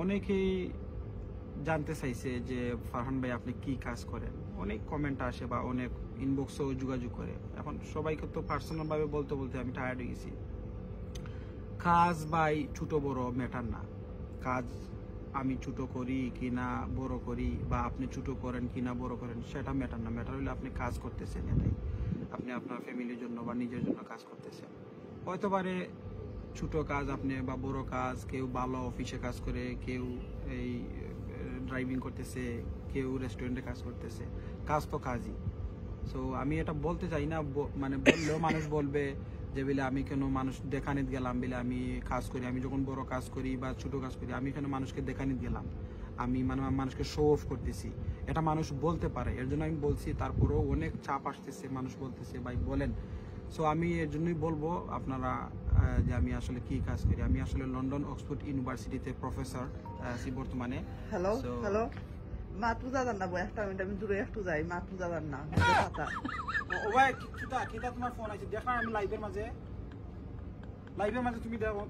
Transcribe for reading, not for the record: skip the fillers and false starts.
অনেকেই জানতে চাইছে যে ফারহান ভাই আপনি কি কাজ করেন, অনেক কমেন্ট আসে বা অনেক ইনবক্সেও যোগাযোগ করে। এখন সবাইকে তো পার্সোনাল ভাবে বলতে বলতে আমি টায়ার্ড হয়ে গেছি। কাজ ভাই ছোট বড় ম্যাটার না। কাজ আমি ছোট করি কি না বড় করি, বা আপনি ছোট করেন কি না বড় করেন, সেটা ম্যাটার না। ম্যাটার হলে আপনি কাজ করতেছেন, এটাই। আপনি আপনার ফ্যামিলির জন্য বা নিজের জন্য কাজ করতেছেন। হয়তো পারে ছোট কাজ আপনি বা বড় কাজ, কেউ ভালো অফিসে কাজ করে, কেউ এই ড্রাইভিং করতেছে, কেউ রেস্টুরেন্টে কাজ করতেছে। কাজ তো কাজই। সো আমি এটা বলতে চাই না, মানে বললেও মানুষ বলবে যে বলে আমি কেন মানুষ দেখানিত গেলাম বলে আমি কাজ করি। আমি যখন বড় কাজ করি বা ছোট কাজ করি, আমি কেন মানুষকে দেখানিত গেলাম, আমি মানে মানুষকে শো অফ করতেছি, এটা মানুষ বলতে পারে। এর জন্য আমি বলছি। তারপরেও অনেক চাপ আসতেছে, মানুষ বলতেছে ভাই বলেন। সো আমি এর জন্যই বলবো আপনারা যে আমি আসলে কি কাজ করি। আমি আসলে লন্ডন অক্সফোর্ড ইউনিভার্সিটিতে প্রফেসর আছি বর্তমানে। হ্যালো হ্যালো, মা পূজা জান না বই, একটা মিনিট আমি দূরে একটু যাই। মা পূজা জান না ও ভাই কিতা কিতা তোমার ফোন আছে দেখা, আমি লাইভের মাঝে তুমি দেখো।